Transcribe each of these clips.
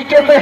तरीके से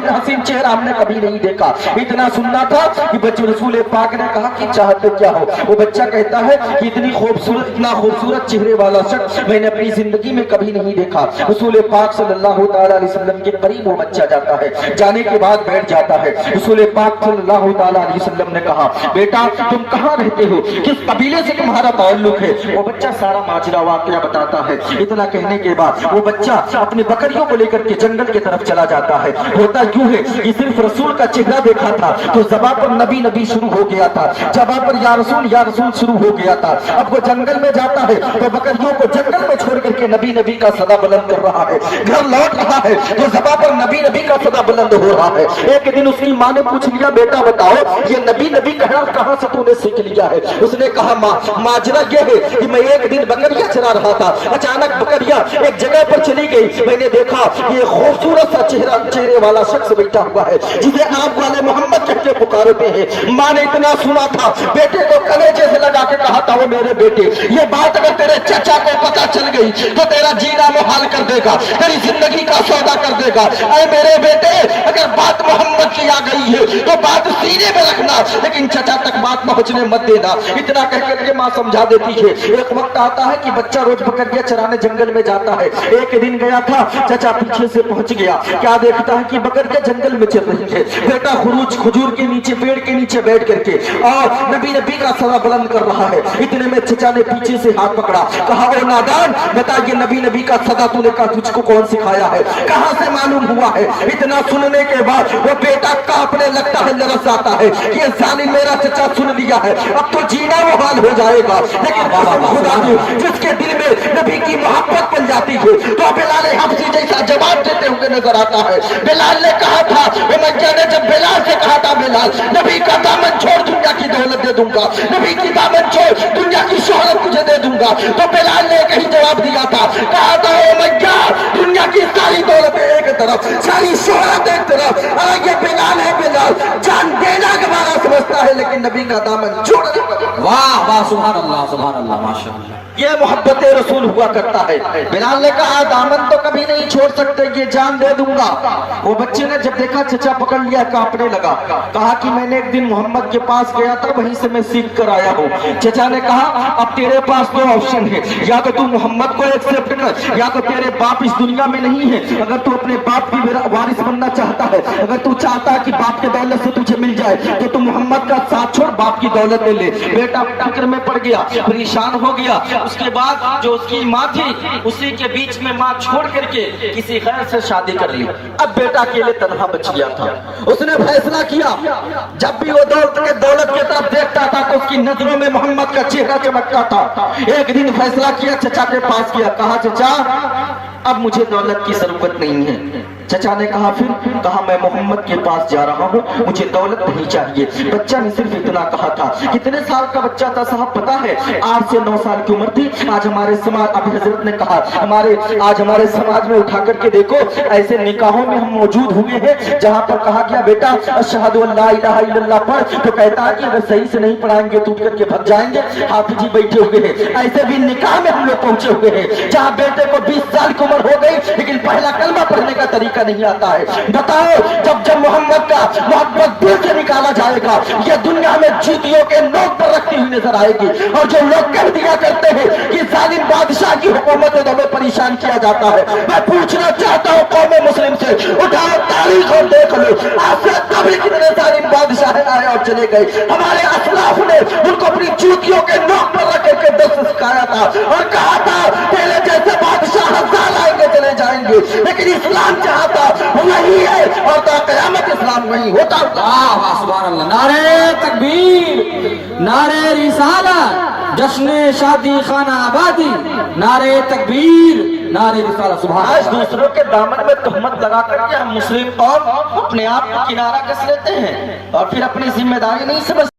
हसीन चेहरा हमने कभी नहीं देखा। इतना सुनना था कि बच्चे रसूल पाक ने कहा कि चाहते क्या हो। वो बच्चा कहता है कि इतना खूबसूरत चेहरे वाला शख्स मैंने अपनी जिंदगी में कभी नहीं देखा। रसूल पाक सल्लल्लाहु तआला अलैहि वसल्लम के करीब वो बच्चा जाता है, जाने के बाद बैठ जाता है। रसूल पाक सल्लल्लाहु तआला अलैहि वसल्लम ने कहा, बेटा तुम कहाँ रहते हो, किस कबीले से तुम्हारा ताल्लुक है? वो बच्चा सारा माजरा वाकया बताता है। इतना कहने के बाद वो बच्चा अपनी बकरियों को लेकर के जंगल की तरफ चला जाता है। होता क्यों है कि सिर्फ रसूल का चेहरा देखा था तो ज़बान पर नबी नबी शुरू हो गया था, ज़बान पर या रसूल शुरू हो गया था। अब वो जंगल में जाता है तो बकरियों को जंगल में छोड़ करके नबी नबी का सदा बुलंद कर रहा है। घर लौट रहा है तो ज़बान पर नबी नबी का सदा बुलंद हो रहा है। एक दिन उसकी माँ ने पूछ लिया, बेटा बताओ ये नबी नबी कहाँ से तूने सीख लिया है? उसने कहा, माँ माजरा ये है कि मैं एक दिन बकरियां चरा रहा था, अचानक बकरियां एक जगह पर चली गई। मैंने देखा ये खूबसूरत सा चेहरे वाला शख्स बैठा हुआ है जिसे आप वाले मोहम्मद कहते पुकारते हैं। माँ ने इतना सुना था, बेटे को कलेजे से लगा के कहा था, वो मेरे बेटे ये बात अगर तेरे चचा को पता चल गई तो तेरा जीना मुहाल कर देगा, तेरी जिंदगी का सौदा कर देगा। अरे मेरे बेटे अगर बात मोहम्मद की आ गई है तो बात सीने में रखना, लेकिन चचा तक बात पहुंचने मत देना। इतना कह करके माँ समझा देती है। एक वक्त आता है कि बच्चा रोज बकरियां चराने जंगल में जाता है। एक दिन गया था, चचा पीछे से पहुंच गया, क्या देखता है कि बकरियां जंगल में चल रही है। बेटा खजूर के नीचे पेड़ के नीचे बैठ करके और नबी का सरा बुलंद कर रहा है। इतने में चचा ने पीछे से हाथ पकड़ा, कहा ओ नादान बता ये नबी का सदा तूने कहा तुझको कौन सिखाया है, कहां से मालूम हुआ है? इतना सुनने के बाद वो बेटा कांपने लगता है, लरस जाता है कि ये जालिम मेरा चचा सुन लिया है, अब तो जीना मुहाल हो जाएगा। लेकिन खुदा की जिसके दिल में नबी की मोहब्बत बन जाती है तो बिलाल हबशी जैसा जवाब देते हुए नजर आता है। बिलाल ने कहा था, उमैया ने जब बिलाल से कहा था, बिलाल नबी का दामन छोड़ दुनिया की दौलत दे दूंगा, नबी की दामन छोड़ दुनिया की शोहरत तुझे दे दूंगा, तो बिलाल ने कही जवाब दिया था, कहा था उमैया दुनिया की सारी दौलत एक तरफ, सारी शोहरत एक तरफ। अरे ये बिलाल है, बिलाल जान देना गवारा समझता है लेकिन नबी का दामन छोड़ देगा। वाह वाह सुभान अल्लाह माशाअल्लाह। ये मोहब्बत रसूल हुआ करता है। बिलाल ने कहा दामन तो कभी नहीं छोड़ सकते, ये जान दे दूंगा। वो बच्चे ने जब देखा चचा पकड़ लिया, कांपने लगा, कहा कि मैंने एक दिन मोहम्मद के पास गया था, वहीं से मैं सीख कर आया हूँ। चचा ने कहा अब तेरे पास दो ऑप्शन है, या तो तू मोहम्मद को एक्सेप्ट कर, या तो तेरे बाप इस दुनिया में नहीं है। अगर तू अपने बाप की वारिस बनना चाहता है, अगर तू चाहता है कि बाप के दौलत से तुझे मिल जाए तो तू मोहम्मद का साथ छोड़, बाप की दौलत ले ले। बेटा फिक्र में पड़ गया, परेशान हो गया। उसके बाद जो उसकी माँ थी उसी के बीच में माँ छोड़ करके किसी गैर से शादी कर ली। अब बेटा अकेले तन्हा बच गया था। उसने फैसला किया, जब भी वो दौलत की तरफ देखता था तो उसकी नजरों में मोहम्मद का चेहरा चमकता था। एक दिन फैसला किया, चचा के पास किया, कहा चचा अब मुझे दौलत की जरूरत नहीं है। चचा ने कहा फिर? कहा मैं मोहम्मद के पास जा रहा हूँ, मुझे दौलत नहीं चाहिए। बच्चा ने सिर्फ इतना कहा था। कितने साल का बच्चा था साहब पता है? 8 से 9 साल की उम्र थी। आज हमारे समाज, अभी हजरत ने कहा आज हमारे समाज में उठा करके देखो, ऐसे निकाहों में हम मौजूद हुए हैं जहाँ पर कहा गया बेटा अशहदु अल्ला इलाहा इल्लल्लाह पढ़, तो कहता है कि अगर सही से नहीं पढ़ाएंगे तो उठ करके भग जाएंगे। हाफिज जी बैठे हुए हैं। ऐसे भी निकाह में हम लोग पहुंचे हुए हैं जहाँ बेटे को 20 साल की उम्र हो गई लेकिन पहला कलमा पढ़ने का तरीका नहीं आता है। बताओ जब मोहम्मद का मोहब्बत दिल से निकाला जाएगा, ये दुनिया में जूतियों के नोक पर रखती हुई नजर आएगी। और जो लोग कह दिया करते हैं कि जालिम बादशाह की हुकूमत में हमें परेशान किया जाता है, मैं पूछना चाहता हूँ कौम मुस्लिम से, उठाओ तारीख और देख लो आज से कभी कितने जालिम बादशाह आए और चले गए। हमारे असलाफ ने उनको अपनी जूतियों के नोक पर रख के दस सिखाया था और कहा था पहले जैसे बादशाह हजार आएंगे चले जाएंगे, लेकिन इस्लाम चाहता वही है और तो क़यामत इस्लाम नहीं होता। सुभान अल्लाह। नारे तकबीर, नारे रिसालत, जश्न शादी खाना आबादी, नारे तकबीर, नारे रिसालत। सुभान। आज दूसरों के दामन में तहमत लगा करके हम मुस्लिम कौम अपने आप को किनारा कस लेते हैं और फिर अपनी जिम्मेदारी नहीं समझते।